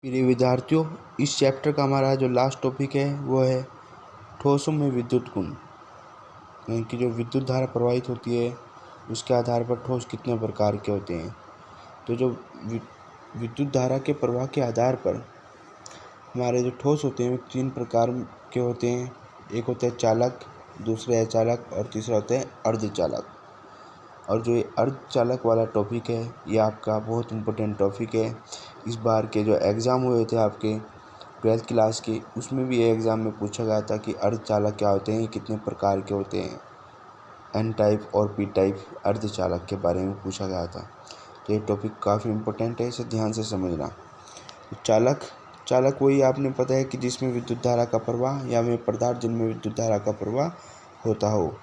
प्रिय विद्यार्थियों, इस चैप्टर का हमारा जो लास्ट टॉपिक है वो है ठोसों में विद्युत गुण। यानी कि जो विद्युत धारा प्रवाहित होती है उसके आधार पर ठोस कितने प्रकार के होते हैं। तो जो विद्युत धारा के प्रवाह के आधार पर हमारे जो ठोस होते हैं वो 3 प्रकार के होते हैं। एक होता है चालक, दूसरे अचालक और तीसरा होता है अर्धचालक। और जो ये अर्धचालक वाला टॉपिक है ये आपका बहुत इम्पोर्टेंट टॉपिक है। इस बार के जो एग्ज़ाम हुए थे आपके 12th क्लास के, उसमें भी ये एग्ज़ाम में पूछा गया था कि अर्धचालक क्या होते हैं, कितने प्रकार के होते हैं। एन टाइप और पी टाइप अर्धचालक के बारे में पूछा गया था। तो ये टॉपिक काफ़ी इम्पोर्टेंट है, इसे ध्यान से समझना। चालक वही आपने पता है कि जिसमें विद्युत धारा का प्रवाह या वे पदार्थ जिनमें विद्युत धारा का प्रवाह होता हो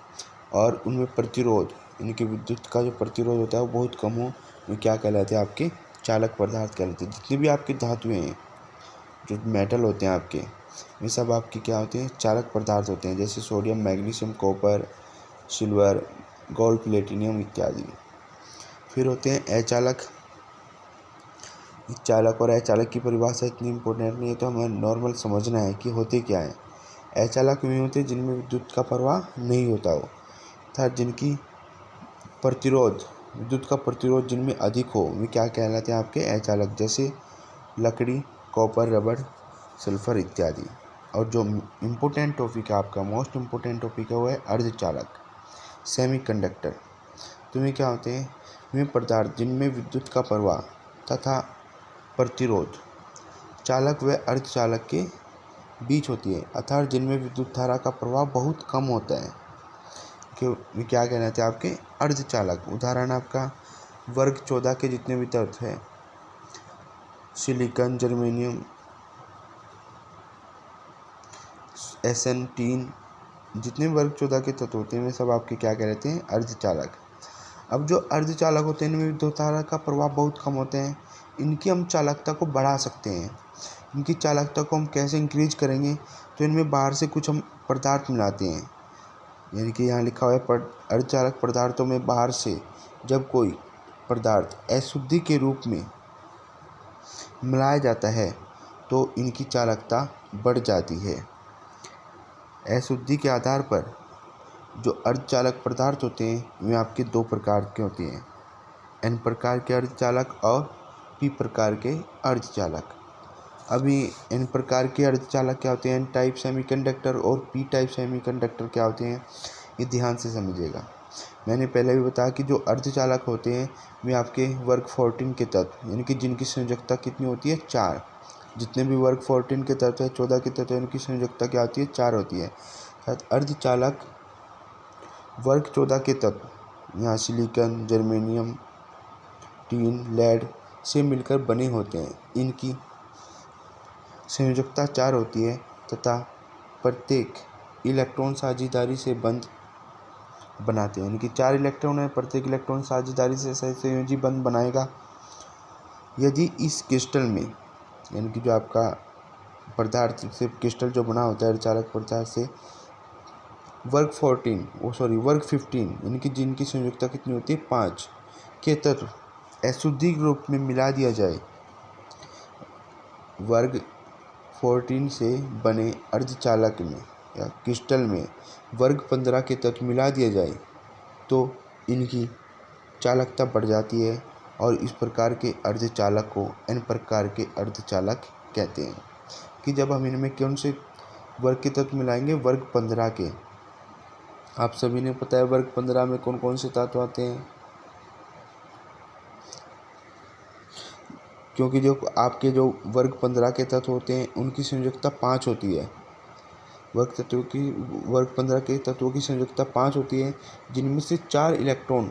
और उनमें प्रतिरोध यानी कि विद्युत का जो प्रतिरोध होता है वो बहुत कम हो, वो क्या कहलाते हैं, आपके चालक पदार्थ कहलाते हैं। जितनी भी आपकी धातुएं हैं, जो मेटल होते हैं आपके, वे सब आपके क्या होते हैं, चालक पदार्थ होते हैं। जैसे sodium, magnesium, copper, silver, gold, platinum इत्यादि। फिर होते हैं अचालक। चालक और अचालक की परिभाषा इतनी इम्पोर्टेंट नहीं है, तो हमें नॉर्मल समझना है कि होते क्या है। अचालक वे होते हैं जिनमें विद्युत का प्रवाह नहीं होता हो, अर्थात जिनकी विद्युत का प्रतिरोध जिनमें अधिक हो, वे क्या कहलाते हैं, आपके अचालक। जैसे लकड़ी, कॉपर, रबड़, सल्फर इत्यादि। और जो इम्पोर्टेंट टॉपिक है आपका, मोस्ट इम्पोर्टेंट टॉपिक है वो है अर्धचालक, सेमीकंडक्टर। तो वे क्या होते हैं, वे पदार्थ जिनमें विद्युत का प्रवाह तथा प्रतिरोध चालक व अर्धचालक के बीच होती है, अर्थात जिनमें विद्युत धारा का प्रवाह बहुत कम होता है, कि क्या कहलाते हैं, आपके अर्धचालक। उदाहरण आपका वर्ग 14 के जितने भी तत्व हैं, सिलिकॉन, जर्मेनियम, SN, टीन, जितने वर्ग 14 के तत्व होते हैं वे सब आपके क्या कहलाते हैं, अर्धचालक। अब जो अर्धचालक होते हैं इनमें विद्युत धारा का प्रवाह बहुत कम होते हैं। इनकी हम चालकता को बढ़ा सकते हैं। इनकी चालकता को हम कैसे इंक्रीज करेंगे, तो इनमें बाहर से कुछ हम पदार्थ मिलाते हैं। यानी कि यहाँ लिखा हुआ है अर्धचालक पदार्थों में बाहर से जब कोई पदार्थ अशुद्धि के रूप में मिलाया जाता है तो इनकी चालकता बढ़ जाती है। अशुद्धि के आधार पर जो अर्धचालक पदार्थ होते हैं वे आपके 2 प्रकार के होते हैं, N प्रकार के अर्धचालक और P प्रकार के अर्धचालक। अभी N प्रकार के अर्धचालक क्या होते हैं, N टाइप सेमीकंडक्टर, और P टाइप सेमीकंडक्टर क्या होते हैं, ये ध्यान से समझिएगा। मैंने पहले भी बताया कि जो अर्धचालक होते हैं वे आपके वर्ग 14 के तत्व, यानी कि जिनकी संयोजकता कितनी होती है, 4। जितने भी वर्ग 14 के तत्व है, 14 के तत्व, उनकी संयोजकता क्या होती है, 4 होती है। अर्धचालक वर्ग 14 के तत्व यहाँ सिलिकॉन, जर्मेनियम, टीन, लेड से मिलकर बने होते हैं। इनकी संयोजकता 4 होती है तथा प्रत्येक इलेक्ट्रॉन साझेदारी से बंध बनाते हैं। यानी कि 4 इलेक्ट्रॉन है, प्रत्येक इलेक्ट्रॉन साझेदारी से संयोजी बंध बनाएगा। यदि इस क्रिस्टल में, यानी कि जो आपका पदार्थ से क्रिस्टल जो बना होता है अर्धचालक पदार्थ से, वर्ग 15 यानी कि जिनकी संयोजकता कितनी होती है, 5 के तत्व अशुद्धि रूप में मिला दिया जाए, वर्ग 14 से बने अर्धचालक में या क्रिस्टल में वर्ग 15 के तत्व मिला दिया जाए तो इनकी चालकता बढ़ जाती है, और इस प्रकार के अर्धचालक को N प्रकार के अर्धचालक कहते हैं। कि जब हम इनमें कौन से वर्ग के तत्व मिलाएंगे, वर्ग 15 के। आप सभी ने पता है वर्ग 15 में कौन कौन से तत्व आते हैं, क्योंकि जो आपके जो वर्ग 15 के तत्व होते हैं उनकी संयोजकता 5 होती है। वर्ग 15 के तत्वों की संयोजकता 5 होती है, जिनमें से 4 इलेक्ट्रॉन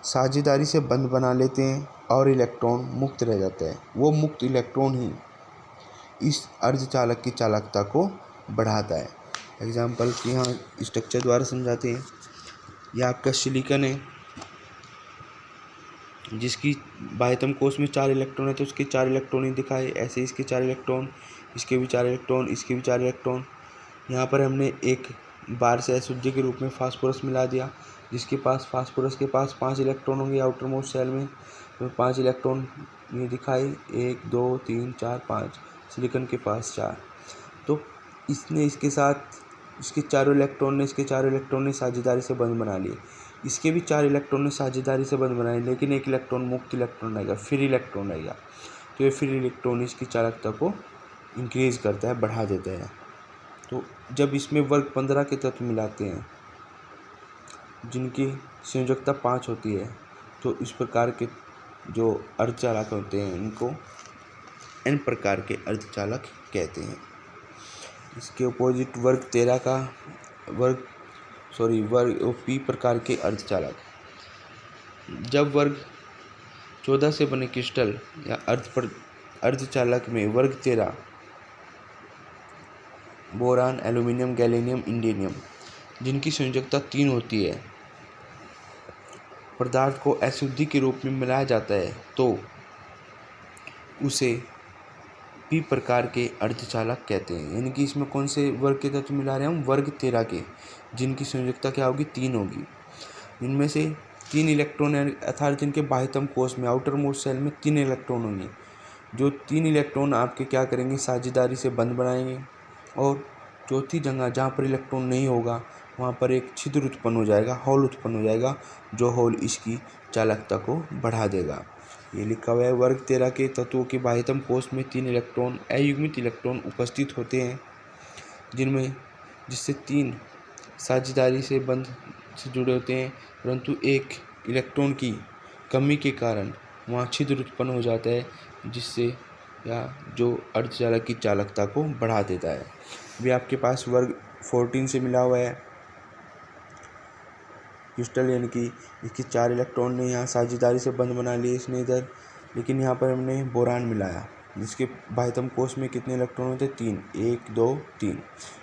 साझेदारी से बंध बना लेते हैं और इलेक्ट्रॉन मुक्त रह जाता है। वो मुक्त इलेक्ट्रॉन ही इस अर्धचालक की चालकता को बढ़ाता है। एग्जाम्पल की यहाँ स्ट्रक्चर द्वारा समझाते हैं। यह आपका सिलिकॉन है जिसकी बाह्यतम कोश में 4 इलेक्ट्रॉन है, तो उसके 4 इलेक्ट्रॉन ही दिखाए। ऐसे इसके 4 इलेक्ट्रॉन, इसके भी 4 इलेक्ट्रॉन, इसके भी 4 इलेक्ट्रॉन। यहाँ पर हमने एक बार से अशुद्धि के रूप में फास्फोरस मिला दिया, जिसके पास फास्फोरस के पास 5 इलेक्ट्रॉन होंगे आउटर मोस्ट शेल में। तो 5 इलेक्ट्रॉन ये दिखाए, 1 2 3 4 5, सिलिकॉन के पास 4। तो इसने इसके साथ इसके चारों इलेक्ट्रॉन ने साझेदारी से बंध बना लिए। इसके भी 4 इलेक्ट्रॉन ने साझेदारी से बंध बनाए, लेकिन एक इलेक्ट्रॉन मुक्त इलेक्ट्रॉन आएगा, फ्री इलेक्ट्रॉन आएगा। तो ये फ्री इलेक्ट्रॉन इसकी चालकता को इंक्रीज करता है, बढ़ा देता है। तो जब इसमें वर्ग 15 के तत्व मिलाते हैं जिनकी संयोजकता 5 होती है, तो इस प्रकार के जो अर्धचालक होते हैं इनको n प्रकार के अर्धचालक कहते हैं। इसके अपोजिट वर्ग 13 का वर्ग p प्रकार के अर्धचालक। जब वर्ग 14 से बने क्रिस्टल या अर्धचालक में वर्ग 13 बोरान, एल्यूमिनियम, गैलियम, इंडियम जिनकी संयोजकता 3 होती है, पदार्थ को अशुद्धि के रूप में मिलाया जाता है, तो उसे p प्रकार के अर्धचालक कहते हैं। यानी कि इसमें कौन से वर्ग के तत्व मिला रहे हैं हम? वर्ग 13 के, जिनकी संयोजकता क्या होगी? 3 होगी। इनमें से 3 इलेक्ट्रॉन अर्थात इनके बाह्यतम कोश में, आउटर मोस्ट सेल में 3 इलेक्ट्रॉन होंगे। जो 3 इलेक्ट्रॉन आपके क्या करेंगे? साझेदारी से बंध बनाएंगे, और चौथी जगह जहाँ पर इलेक्ट्रॉन नहीं होगा वहाँ पर एक छिद्र उत्पन्न हो जाएगा, होल उत्पन्न हो जाएगा, जो होल इसकी चालकता को बढ़ा देगा। ये लिखा हुआ है, वर्ग 13 के तत्वों के बाह्यतम कोश में 3 इलेक्ट्रॉन अयुग्मित इलेक्ट्रॉन उपस्थित होते हैं, जिससे 3 साझेदारी से बंध से जुड़े होते हैं, परंतु एक इलेक्ट्रॉन की कमी के कारण वहाँ छिद्र उत्पन्न हो जाता है, जिससे या जो अर्धचालक की चालकता को बढ़ा देता है। भी आपके पास वर्ग 14 से मिला हुआ है क्रिस्टल, यानी कि इसके 4 इलेक्ट्रॉन ने यहाँ साझेदारी से बंध बना लिए इसने इधर, लेकिन यहाँ पर हमने बोरान मिलाया जिसके बाह्यतम कोश में कितने इलेक्ट्रॉन होते हैं? 3, 1 2 3,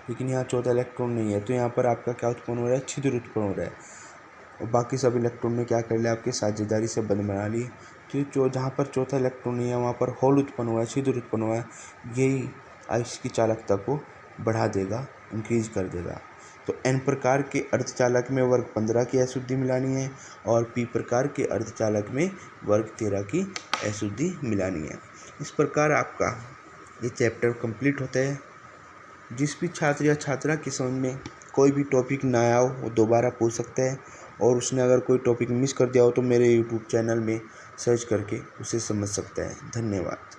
लेकिन यहाँ चौथा इलेक्ट्रॉन नहीं है, तो यहाँ पर आपका क्या उत्पन्न हो रहा है? छिद्र उत्पन्न हो रहा है, और बाकी सब इलेक्ट्रॉन ने क्या कर लिया? आपके साझेदारी से बंध बना ली। तो जहाँ पर चौथा इलेक्ट्रॉन नहीं है वहाँ पर होल उत्पन्न हुआ है, छिद्र उत्पन्न हुआ है, यही आइस की चालकता को बढ़ा देगा, इंक्रीज कर देगा। तो n प्रकार के अर्धचालक में वर्ग 15 की अशुद्धि मिलानी है, और p प्रकार के अर्धचालक में वर्ग 13 की अशुद्धि मिलानी है। इस प्रकार आपका ये चैप्टर कंप्लीट होता है। जिस भी छात्र या छात्रा की समझ में कोई भी टॉपिक ना आया हो वो दोबारा पूछ सकता है, और उसने अगर कोई टॉपिक मिस कर दिया हो तो मेरे यूट्यूब चैनल में सर्च करके उसे समझ सकता है। धन्यवाद।